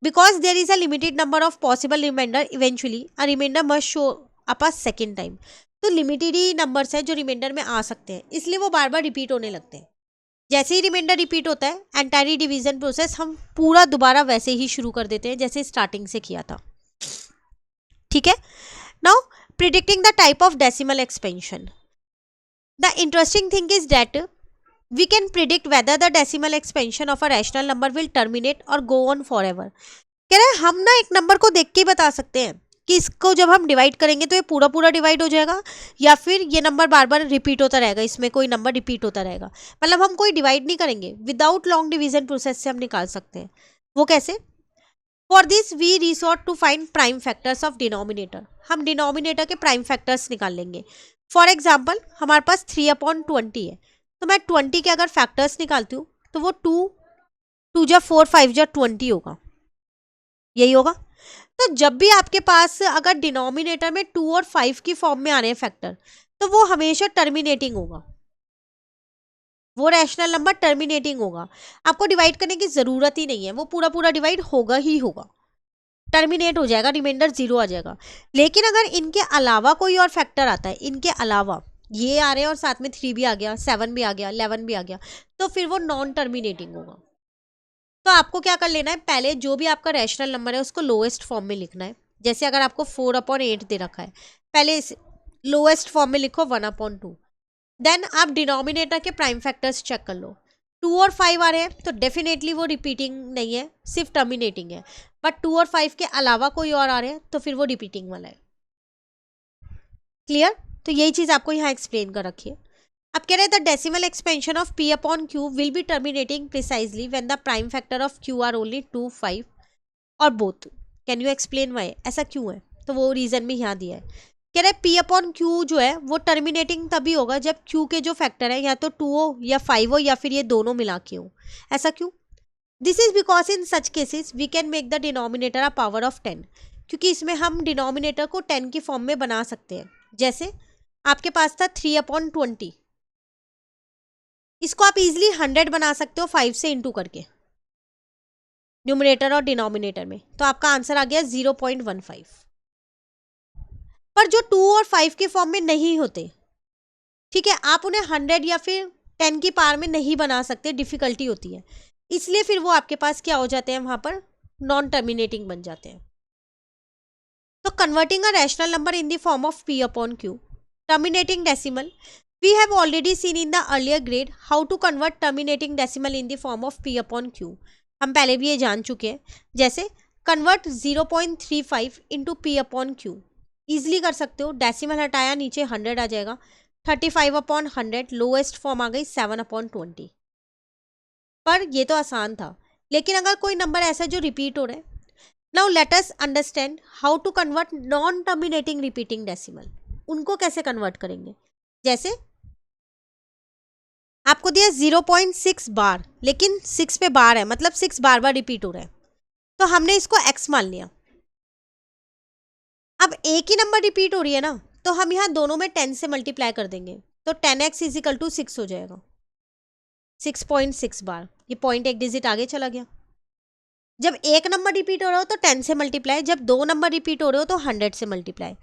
because there is a limited number of possible remainder, eventually a remainder must show up a second time. तो लिमिटेड ही नंबर्स हैं जो रिमाइंडर में आ सकते हैं, इसलिए वो बार बार रिपीट होने लगते हैं। जैसे ही रिमाइंडर रिपीट होता है, एंटायरी डिवीजन प्रोसेस हम पूरा दोबारा वैसे ही शुरू कर देते हैं जैसे स्टार्टिंग से किया था। ठीक है? Now predicting the type of decimal expansion. The interesting thing is that we can predict whether the decimal expansion of a rational number will terminate or go on forever। कह रहा है हम ना एक नंबर को देख के ही बता सकते हैं कि इसको जब हम डिवाइड करेंगे तो ये पूरा पूरा डिवाइड हो जाएगा या फिर ये नंबर बार बार रिपीट होता रहेगा, इसमें कोई नंबर रिपीट होता रहेगा। मतलब हम कोई डिवाइड नहीं करेंगे, विदाउट लॉन्ग डिवीजन प्रोसेस से हम निकाल सकते हैं। वो कैसे? For this we resort to find prime factors of denominator. हम डिनोमिनेटर के प्राइम फैक्टर्स निकाल लेंगे। फॉर एग्जाम्पल हमारे पास 3/20 है, तो मैं 20 के अगर फैक्टर्स निकालती हूँ तो वो 2 जा 4 5 जा 20 होगा, यही होगा। तो जब भी आपके पास अगर डिनोमिनेटर में 2 और 5 की फॉर्म में आ रहे हैं फैक्टर, तो वो हमेशा टर्मिनेटिंग होगा, वो रैशनल नंबर टर्मिनेटिंग होगा। आपको डिवाइड करने की जरूरत ही नहीं है, वो पूरा पूरा डिवाइड होगा ही होगा, टर्मिनेट हो जाएगा, रिमाइंडर 0 आ जाएगा। लेकिन अगर इनके अलावा कोई और फैक्टर आता है, इनके अलावा ये आ रहे हैं और साथ में 3 भी आ गया, 7 भी आ गया, 11 भी आ गया, तो फिर वो नॉन टर्मिनेटिंग होगा। तो आपको क्या कर लेना है, पहले जो भी आपका रैशनल नंबर है उसको लोएस्ट फॉर्म में लिखना है। जैसे अगर आपको 4/8 दे रखा है, पहले इस लोएस्ट फॉर्म में लिखो 1/2। देन आप डिनोमिनेटर के प्राइम फैक्टर्स चेक कर लो। 2 और 5 आ रहे हैं तो डेफिनेटली वो रिपीटिंग नहीं है, सिर्फ टर्मिनेटिंग है। बट 2 और 5 के अलावा कोई और आ रहे हैं तो फिर वो रिपीटिंग वाला है। क्लियर? तो यही चीज आपको यहाँ एक्सप्लेन कर रखी है। अब कह रहे हैं the decimal expansion of p/q will be terminating precisely when the prime factor of q are only 2 5 और बोथ। Can you explain why? ऐसा क्यों है? तो वो रीजन भी यहाँ दिया है। कह रहे हैं p/q जो है वो टर्मिनेटिंग तभी होगा जब q के जो फैक्टर है या तो 2 हो या 5 हो या फिर ये दोनों मिला के हो। ऐसा क्यों? This is because in such cases we can make the denominator a power of 10, क्योंकि इसमें हम डिनोमिनेटर को 10 की फॉर्म में बना सकते हैं। जैसे आपके पास था 3/20, इसको आप इजिली 100 बना सकते हो 5 से इंटू करके, न्यूमरेटर और डिनोमिनेटर में। तो आपका आंसर आ गया 0.15। पर जो 2 और 5 के फॉर्म में नहीं होते, ठीक है, आप उन्हें 100 या फिर 10 की पावर में नहीं बना सकते, डिफिकल्टी होती है, इसलिए फिर वो आपके पास क्या हो जाते हैं, वहां पर नॉन टर्मिनेटिंग बन जाते हैं। तो converting a rational number in the form of p/q terminating decimal, we have already seen in the earlier grade how to convert terminating decimal in the form of p/q। हम पहले भी ये जान चुके हैं। जैसे कन्वर्ट 0.35 इंटू p/q, ईजिली कर सकते हो, डेसिमल हटाया नीचे 100 आ जाएगा, 35/100, लोएस्ट फॉर्म आ गई 7/20। पर ये तो आसान था, लेकिन अगर कोई नंबर ऐसा जो रिपीट हो रहा है, now let us understand how to convert non terminating repeating decimal. उनको कैसे कन्वर्ट करेंगे? जैसे आपको दिया 0.6 बार, लेकिन 6 पे बार है, मतलब 6 बार बार रिपीट हो रहा है, तो हमने इसको x मान लिया। अब एक ही नंबर रिपीट हो रही है ना, तो हम यहाँ दोनों में 10 से मल्टीप्लाई कर देंगे, तो 10x = 6 हो जाएगा, 6.6 बार। ये पॉइंट एक डिजिट आगे चला गया। जब एक नंबर रिपीट हो रहा हो तो 10 से मल्टीप्लाई, जब दो नंबर रिपीट हो रहे हो तो 100 से मल्टीप्लाई।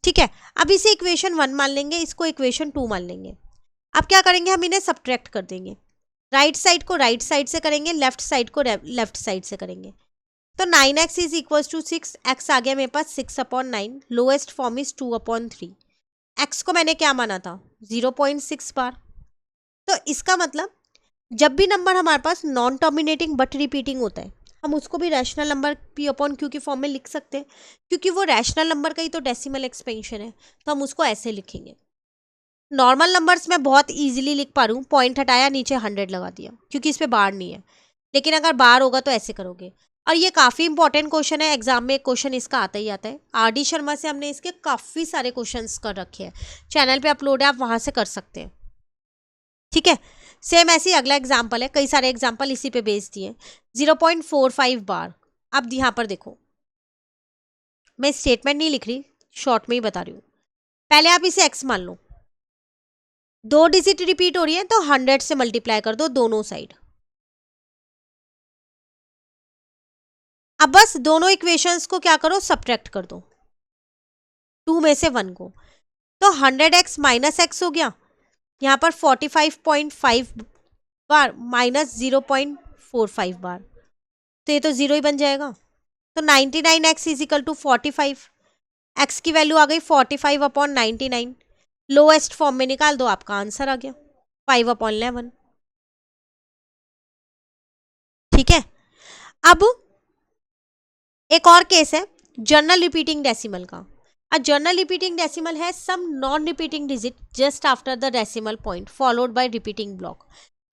ठीक है, अब इसे इक्वेशन 1 मान लेंगे, इसको इक्वेशन 2 मान लेंगे। अब क्या करेंगे, हम इन्हें सब्ट्रैक्ट कर देंगे। राइट साइड को राइट साइड से करेंगे, लेफ्ट साइड को लेफ्ट साइड से करेंगे। तो 9x is equal to 6, x आ गया मेरे पास 6/9, लोएस्ट फॉर्म इज 2/3। x को मैंने क्या माना था, 0.6 बार। तो इसका मतलब जब भी नंबर हमारे पास नॉन टर्मिनेटिंग बट रिपीटिंग होता है, हम उसको भी रैशनल नंबर p/q की फॉर्म में लिख सकते हैं, क्योंकि वो रैशनल नंबर का ही तो डेसिमल एक्सपेंशन है, तो हम उसको ऐसे लिखेंगे। नॉर्मल नंबर्स मैं बहुत इजीली लिख पा रही हूँ, पॉइंट हटाया, नीचे 100 लगा दिया, क्योंकि इस पे बार नहीं है। लेकिन अगर बार होगा तो ऐसे करोगे। और ये काफ़ी इंपॉर्टेंट क्वेश्चन है, एग्जाम में एक क्वेश्चन इसका आता ही आता है। RD शर्मा से हमने इसके काफ़ी सारे क्वेश्चंस कर रखे हैं, चैनल पे अपलोड है, आप वहाँ से कर सकते हैं। ठीक है, सेम ऐसी अगला एग्जाम्पल है, कई सारे एग्जाम्पल इसी पे बेस्ड दिए। 0.45 बार। अब यहाँ पर देखो, मैं स्टेटमेंट नहीं लिख रही, शॉर्ट में ही बता रही हूँ। पहले आप इसे x मान लो, 2 डिजिट रिपीट हो रही है तो 100 से मल्टीप्लाई कर दो दोनों साइड। अब बस दोनों इक्वेशंस को क्या करो, सब्ट्रैक्ट कर दो, 2 में से 1 को। तो 100x माइनस x हो गया, यहाँ पर 45.5 बार माइनस 0.45 बार, तो ये तो 0 ही बन जाएगा। तो 99x is equal to 45, x की वैल्यू आ गई 45/99, लोएस्ट फॉर्म में निकाल दो, आपका आंसर आ गया 5/11। ठीक है, अब एक और केस है जर्नल रिपीटिंग डेसिमल का। अ जर्नल रिपीटिंग डेसिमल है some non repeating digit just after the decimal point followed by repeating block.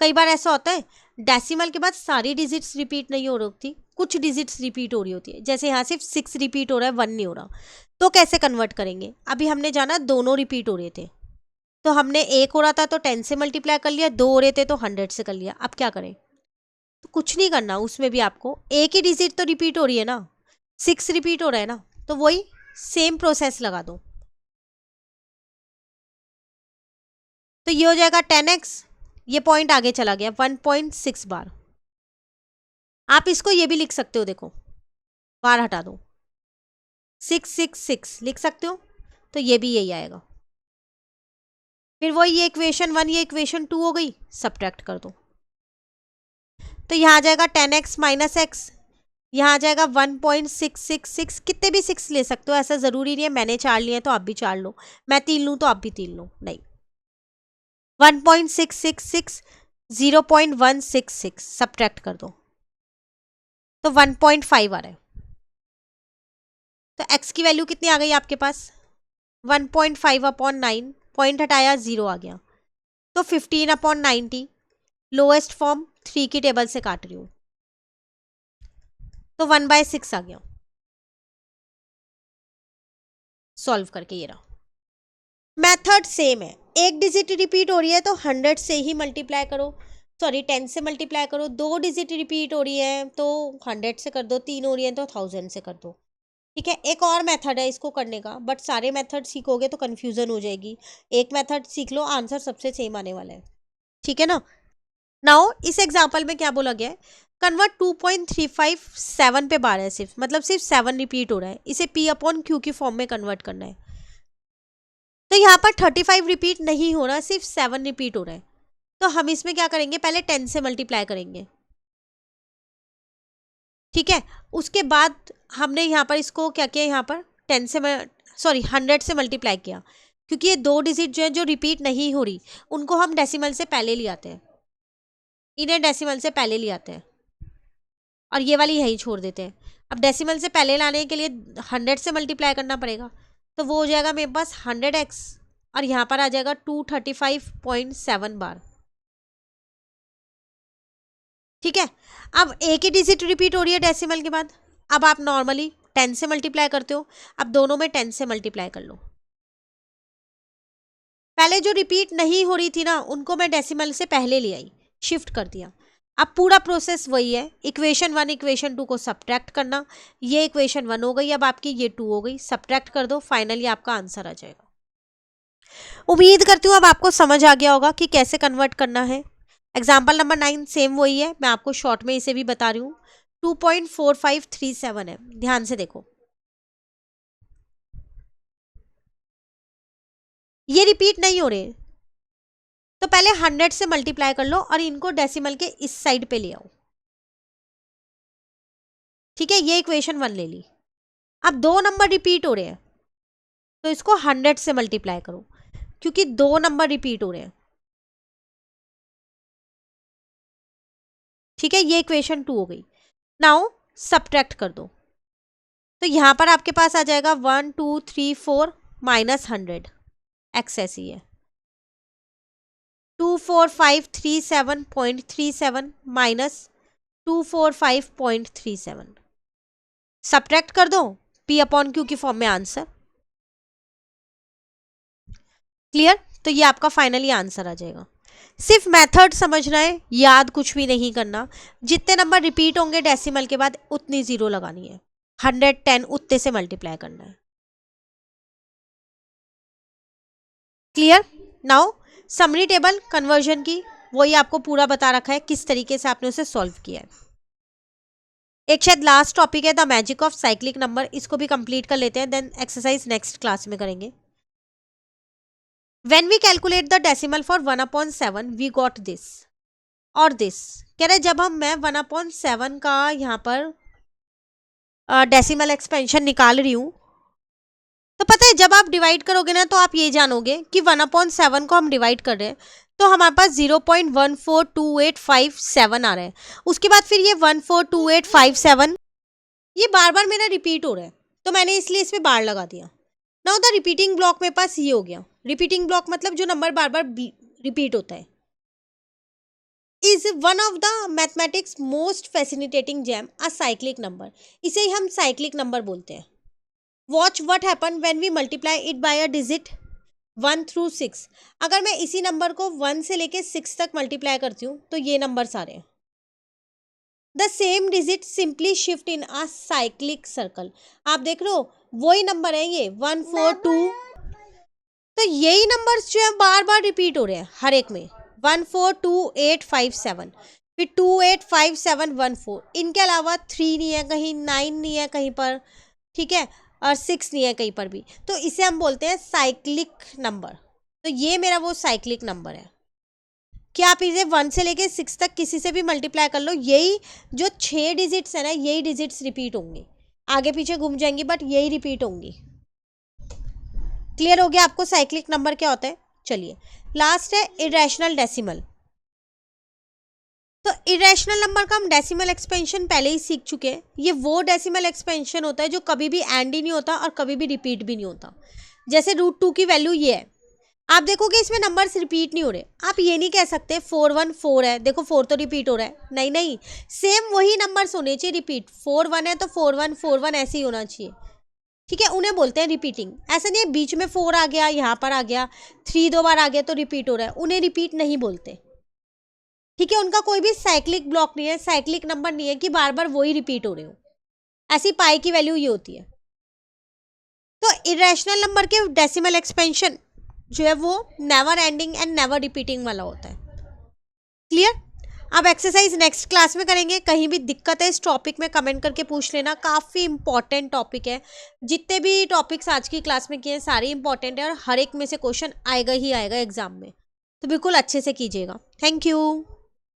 कई बार ऐसा होता है डेसिमल के बाद सारी डिजिट्स रिपीट नहीं हो रही होती, कुछ डिजिट्स रिपीट हो रही होती है, जैसे यहाँ सिर्फ 6 रिपीट हो रहा है, 1 नहीं हो रहा। तो कैसे कन्वर्ट करेंगे, अभी हमने जाना दोनों रिपीट हो रहे थे, तो हमने 1 हो रहा था तो 10 से मल्टीप्लाई कर लिया, 2 हो रहे थे तो 100 से कर लिया। अब क्या करें, तो कुछ नहीं करना, उसमें भी आपको एक ही डिजिट तो रिपीट हो रही है ना, 6 रिपीट हो रहा है ना, तो वही सेम प्रोसेस लगा दो। तो ये हो जाएगा 10x, ये पॉइंट आगे चला गया 1.6 बार। आप इसको ये भी लिख सकते हो, देखो बार हटा दो, 666 लिख सकते हो, तो ये भी यही आएगा। फिर वही ये इक्वेशन 1 ये इक्वेशन 2 हो गई, सब्ट्रैक्ट कर दो, तो यहाँ आ जाएगा 10x माइनस एक्स, यहाँ आ जाएगा 1.666, कितने भी 6 ले सकते हो, ऐसा ज़रूरी नहीं है मैंने 4 लिए तो आप भी 4 लो, मैं 3 लूँ तो आप भी 3 लो, नहीं। 1.666 0.166 सब्ट्रैक्ट कर दो, तो 1.5 आ रहा है। तो x की वैल्यू कितनी आ गई आपके पास, 1.5/9, पॉइंट हटाया 0 आ गया, तो 15/90, लोएस्ट फॉर्म 3 की टेबल से काट रही हूँ, तो 1/6 आ गया। सॉल्व करके ये रहा, मेथड सेम है, एक डिजिट रिपीट हो रही है तो 100 से ही मल्टीप्लाई करो, सॉरी 10 से मल्टीप्लाई करो, 2 डिजिट रिपीट हो रही है तो 100 से कर दो, 3 हो रही है तो 1000 से कर दो। ठीक है, एक और मेथड है इसको करने का, बट सारे मेथड सीखोगे तो कन्फ्यूजन हो जाएगी, एक मेथड सीख लो, आंसर सबसे सेम आने वाला है। ठीक है ना। नाउ इस एग्जाम्पल में क्या बोला गया है, कन्वर्ट 2.357 पे बार है सिर्फ, मतलब सिर्फ 7 रिपीट हो रहा है, इसे p/q की फॉर्म में कन्वर्ट करना है। तो यहाँ पर 35 रिपीट नहीं हो रहा, सिर्फ 7 रिपीट हो रहा है, तो हम इसमें क्या करेंगे, पहले 10 से मल्टीप्लाई करेंगे। ठीक है, उसके बाद हमने यहाँ पर इसको क्या किया, यहाँ पर 10 से 100 से मल्टीप्लाई किया, क्योंकि ये 2 डिजिट जो है जो रिपीट नहीं हो रही उनको हम डेसिमल से पहले ले आते हैं, इन्हें डेसिमल से पहले ले आते हैं और ये वाली यहीं छोड़ देते हैं। अब डेसिमल से पहले लाने के लिए 100 से मल्टीप्लाई करना पड़ेगा, तो वो हो जाएगा मेरे पास 100x और यहाँ पर आ जाएगा 235.7 बार। ठीक है, अब एक ही डिजिट रिपीट हो रही है डेसिमल के बाद, अब आप नॉर्मली 10 से मल्टीप्लाई करते हो, अब दोनों में 10 से मल्टीप्लाई कर लो। पहले जो रिपीट नहीं हो रही थी ना उनको मैं डेसिमल से पहले ले आई, शिफ्ट कर दिया। अब पूरा प्रोसेस वही है, इक्वेशन 1 इक्वेशन 2 को सब्ट्रैक्ट करना, ये इक्वेशन 1 हो गई, अब आपकी ये 2 हो गई, सब्ट्रैक्ट कर दो, फाइनली आपका आंसर आ जाएगा। उम्मीद करती हूँ अब आपको समझ आ गया होगा कि कैसे कन्वर्ट करना है। एग्जाम्पल नंबर 9 सेम वही है, मैं आपको शॉर्ट में इसे भी बता रही हूँ, 2.4537 है, ध्यान से देखो। ये रिपीट नहीं हो रहे, तो पहले 100 से मल्टीप्लाई कर लो और इनको डेसिमल के इस साइड पे ले आओ। ठीक है, ये इक्वेशन 1 ले ली। अब दो नंबर रिपीट हो रहे हैं तो इसको 100 से मल्टीप्लाई करो, क्योंकि दो नंबर रिपीट हो रहे हैं। ठीक है, ये इक्वेशन 2 हो गई। नाउ सब्ट्रैक्ट कर दो, तो यहां पर आपके पास आ जाएगा 1 2 3 4 माइनस 100, एक्स ऐसी है 24537.37 माइनस 245.37, सब्ट्रैक्ट कर दो, P अपॉन Q की फॉर्म में आंसर। क्लियर? तो ये आपका फाइनली आंसर आ जाएगा। सिर्फ मेथड समझना है, याद कुछ भी नहीं करना। जितने नंबर रिपीट होंगे डेसिमल के बाद उतनी जीरो लगानी है, 110 उतने से मल्टीप्लाई करना है। Clear? Now summary table conversion की वही आपको पूरा बता रखा है किस तरीके से आपने उसे सॉल्व किया है। एक शायद लास्ट टॉपिक है the magic of cyclic number, इसको भी कंप्लीट कर लेते हैं, देन एक्सरसाइज नेक्स्ट क्लास में करेंगे। When we calculate the decimal for 1/7 we got this और this। कह रहे जब मैं 1/7 का यहाँ पर डेसिमल एक्सपेंशन निकाल रही हूँ, तो पता है जब आप डिवाइड करोगे ना तो आप ये जानोगे कि 1/7 को हम डिवाइड कर रहे हैं तो हमारे पास 0.142857 आ रहा है। उसके बाद फिर ये 142857 ये बार बार मेरा रिपीट हो रहा है, तो मैंने इसलिए इसमें बार लगा दिया। नाउ द रिपीटिंग ब्लॉक मेरे पास ये हो गया। रिपीटिंग ब्लॉक मतलब जो नंबर बार बार रिपीट होता है। Is one of the mathematics most fascinating gem a cyclic number, इसे ही हम साइक्लिक नंबर बोलते हैं। Watch what happen when we multiply it by a digit 1 through 6। अगर मैं इसी नंबर को 1 से लेके 6 तक मल्टीप्लाई करती हूँ तो ये नंबर सारे हैं। The same digit simply shift in a cyclic circle. आप देख रहे हो वही नंबर है ये 1 4 2, तो यही नंबर्स जो है बार बार रिपीट हो रहे हैं हर एक में। 142857, फिर 285714, इनके अलावा 3 नहीं है कहीं, 9 नहीं है कहीं पर, ठीक है, और 6 नहीं है कहीं पर भी, तो इसे हम बोलते हैं साइक्लिक नंबर। तो ये मेरा वो साइक्लिक नंबर है कि आप इसे 1 से लेके 6 तक किसी से भी मल्टीप्लाई कर लो, यही जो 6 डिजिट्स है ना यही डिजिट्स रिपीट होंगी, आगे पीछे घूम जाएंगी बट यही रिपीट होंगी। क्लियर हो गया आपको साइक्लिक नंबर क्या होता है? चलिए लास्ट है इरेशनल डेसिमल। तो इरेशनल नंबर का हम डेसिमल एक्सपेंशन पहले ही सीख चुके हैं। ये वो डेसिमल एक्सपेंशन होता है जो कभी भी एंड ही नहीं होता और कभी भी रिपीट भी नहीं होता। जैसे √2 की वैल्यू ये है, आप देखोगे इसमें नंबर्स रिपीट नहीं हो रहे। आप ये नहीं कह सकते 4 1 4 है, देखो 4 तो रिपीट हो रहा है, नहीं नहीं, सेम वही नंबर्स होने चाहिए रिपीट। 4 1 है तो 4 1 4 1 ऐसे ही होना चाहिए, ठीक है, उन्हें बोलते हैं रिपीटिंग। ऐसा नहीं है बीच में 4 आ गया, यहाँ पर आ गया, 3 2 बार आ गया तो रिपीट हो रहा है, उन्हें रिपीट नहीं बोलते। ठीक है, उनका कोई भी साइक्लिक ब्लॉक नहीं है, साइक्लिक नंबर नहीं है कि बार बार वही रिपीट हो रहे हो। ऐसी पाई की वैल्यू ये होती है। तो इरेशनल नंबर के डेसिमल एक्सपेंशन जो है वो never ending and never repeating वाला होता है। क्लियर? अब एक्सरसाइज नेक्स्ट क्लास में करेंगे। कहीं भी दिक्कत है इस टॉपिक में कमेंट करके पूछ लेना, काफ़ी इंपॉर्टेंट टॉपिक है। जितने भी टॉपिक्स आज की क्लास में किए हैं सारे इंपॉर्टेंट है और हर एक में से क्वेश्चन आएगा ही आएगा एग्जाम में, तो बिल्कुल अच्छे से कीजिएगा। Thank you.